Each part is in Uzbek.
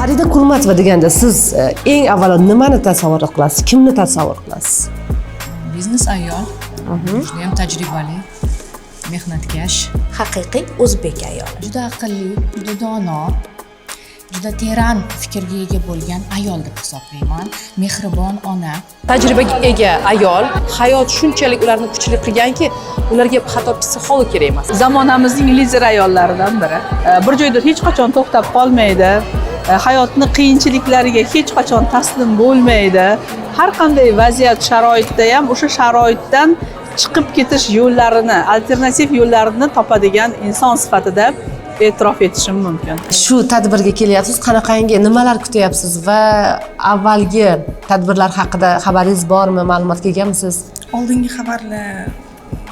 Farida Kurmatova deganda siz eng avvalo nimani tasavvur qilasiz? Kimni tasavvur qilasiz? Biznes ayol, juda ham tajribali, mehnatkash, Haqiqiy o'zbek ayoli. juda aqlli, juda dono, juda teran fikrga ega bo'lgan ayol deb hisoblayman. Mehribon ona. Tajribaga ega ayol, hayot shunchalik ularni kuchli qilganki, ularga hatto psixolog kerak emas. Zamonamizning lider ayollaridan biri. Bir joyda hech qachon to'xtab qolmaydi. Hayotni qiyinchiliklariga hech qachon taslim bo'lmaydi. Har qanday vaziyat sharoitda ham o'sha sharoitdan chiqib ketish yo'llarini, alternativ yo'llarini topadigan inson sifatida e'tirof etishim mumkin. Shu tadbirga kelyapsiz, qanaqangi nimalar kutyapsiz va avvalgi tadbirlar haqida xabaringiz bormi, ma'lumotga egamisiz? Oldingi xabarlar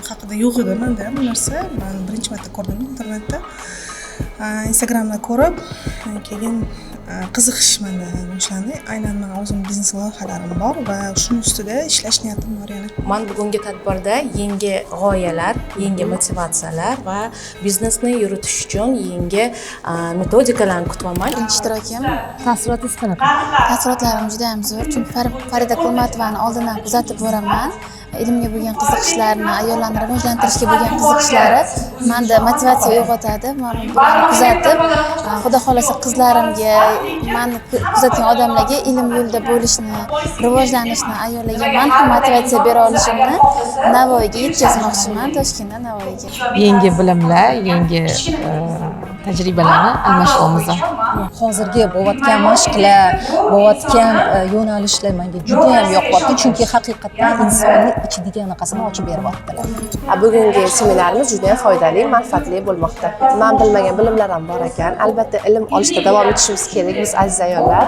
haqida yo'q edi menda bu narsa. Men birinchi marta ko'rdim internetda. Instagramda ko'rib, keyin qiziqish menda boshlandi. Aynan men o'zim biznes loyihalarim bor va shuning ustida ishlash niyatim bor yana. Men bugungi tadbirda yangi g'oyalar, yangi motivatsiyalar va biznesni yuritish uchun yangi metodikalarni kutyapman. Ishtirokim, Taassurotingiz qanaqa? taassurotlarim juda ham zo'r, chunki Farida Kurmatovani oldindan kuzatib boraman. Ilmga bo'lgan qiziqishlarini, ayollarni rivojlantirishga bo'lgan qiziqishlari menda motivatsiya uyg'otadi. Men buni kuzatib, xudo xolasa qizlarimga, meni kuzatgan odamlarga ilm yo'lida bo'lishni, rivojlanishni, ayollarga men ham motivatsiya bera olishimni Navoiyga yetkazmoqchiman, Toshkentdan Navoiyga. Yangi bilimlar, yangi tajribalarni almashyapmiz. Hozirgi bo'layotgan mashqlar, bo'layotgan yo'nalishlar menga juda ham yoqyapti, chunki haqiqatan insonni ichidagi anaqasini ochib beryaptilar. Bugungi seminarimiz juda ham foydali, manfaatli bo'lmoqda. Men bilmagan bilimlar ham bor ekan. Albatta ilm olishda davom etishimiz kerak biz aziz ayollar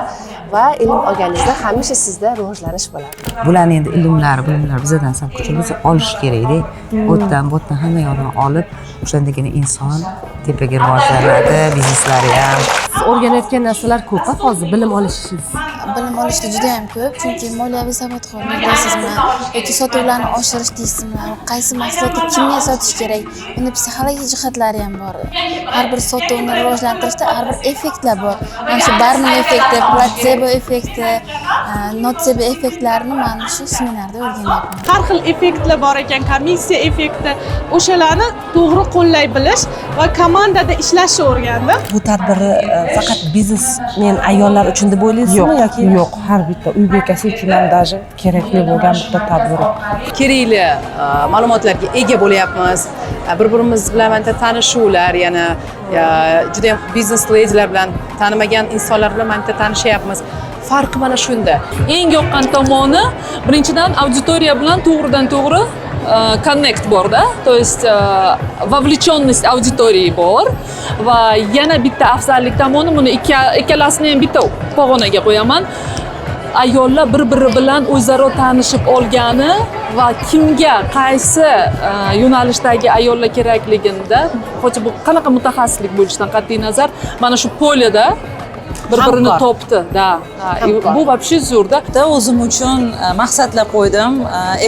va ilm olganingizda hamisha sizda rivojlanish bo'ladi. Bularni endi bilimlar bizdan ham kuchimizni olish kerak-da. O'tdan hamma yoqdan olib, o'shandagina inson tepaga rivojlanadi, bizneslari ham. Siz o'rganayotgan narsalar ko'p-a hozir bilim olishingiz? Bilim olishda juda ham ko'p, chunki moliyaviy savodxonlik deysizmi yoki sotuvlarni oshirish deysizmi, qaysi mahsulotni kimga sotish kerak, buni psixologik jihatlari ham bor. Har bir sotuvni rivojlantirishda har bir effektlar bor. Mana shu Barnum effekti, platsebo effekti, notsebo effektlarini men shu seminarda o'rganyapman. Har xil effektlar bor ekan, komissiya effekti, o'shalarni to'g'ri qo'llay bilish va komandada ishlashni o'rgandim. Bu tadbirni faqat biznesmen ayollar uchun deb o'ylaysizmi yoki yo'q, har bitta uy bekasi uchun ham даже kerakli bo'lgan bitta tadbir. Kerakli ma'lumotlarga ega bo'lyapmiz. Bir-birimiz bilan mana tanishuvlar, yana juda ham biznes ledilar bilan tanimagan insonlar bilan mana tanishyapmiz. Farqi mana shunda. Eng yoqqan tomoni birinchidan auditoriya bilan to'g'ridan-to'g'ri connect borda, to есть vovlechенность auditoriyi bor va yana bitta afzallik tomoni buni ikkalasini ham bitta pog'onaga qo'yaman. Ayollar bir-biri bilan o'zaro tanishib olgani va kimga qaysi yo'nalishdagi ayollar kerakligida, ho'ja bu qanaqa mutaxassislik bo'lishidan qat'iy nazar, mana shu polida bir-birini topdi. Bu вообще zo'rda. O'zim uchun maqsadlar qo'ydim.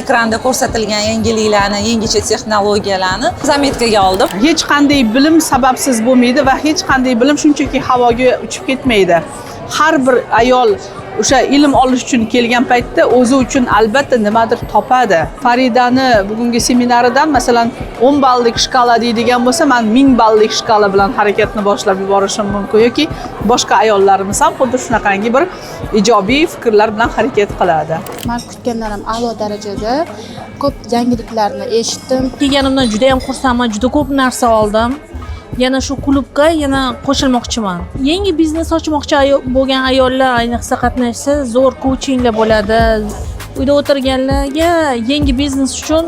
Ekranda ko'rsatilgan yangiliklarni, yangicha texnologiyalarni zametkaga oldim. Hech qanday bilim sababsiz bo'lmaydi va hech qanday bilim shunchaki havoga uchib ketmaydi. Har bir ayol o'sha ilm olish uchun kelgan paytda o'zi uchun albatta nimadir topadi. Faridani bugungi seminaridan masalan 10 ballik shkala deydigan bo'lsa, men 1000 ballik shkala bilan harakatni boshlab yuborishim mumkin yoki boshqa ayollarimiz ham xuddi shunaqangi bir ijobiy fikrlar bilan harakat qiladi. Men kutganlarim a'lo darajada, ko'p yangiliklarni eshitdim. Kelganimdan juda ham xursandman, juda ko'p narsa oldim. Yana shu klubga yana qo'shilmoqchiman. Yangi biznes ochmoqchi bo'lgan ayollar ayniqsa qatnashsa, zo'r coachinglar bo'ladi. Uyda o'tirganlarga yangi biznes uchun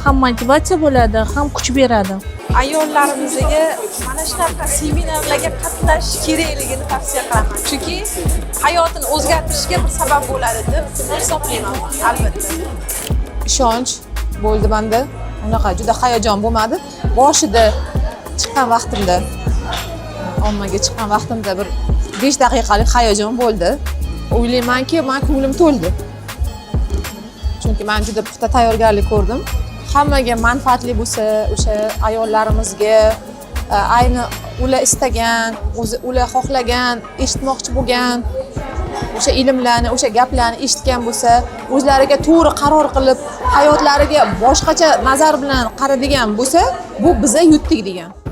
ham motivatsiya bo'ladi, ham kuch beradi. Ayollarimizga mana shunaqa seminarlarga qatnashish kerakligini tavsiya qilaman. Chunki hayotini o'zgartirishga bir sabab bo'ladi deb hisoblayman, albatta. Ishonch bo'ldi menda. Unaqa juda hayajon bo'lmadi. Boshida chiqqan vaqtimda, ommaga chiqqan vaqtimda bir 5 daqiqalik hayajon bo'ldi. O'ylaymanki, men ko'nglim to'ldi. Chunki men juda puxta tayyorgarlik ko'rdim. Hammaga manfaatli bo'lsa, o'sha ayollarimizga ayni ular istagan, o'zi ular xohlagan, eshitmoqchi bo'lgan o'sha ilmlarni, o'sha gaplarni eshitgan bo'lsa, o'zlariga to'g'ri qaror qilib, hayotlariga boshqacha nazar bilan qaradigan bo'lsa, bu biza yutdik degan.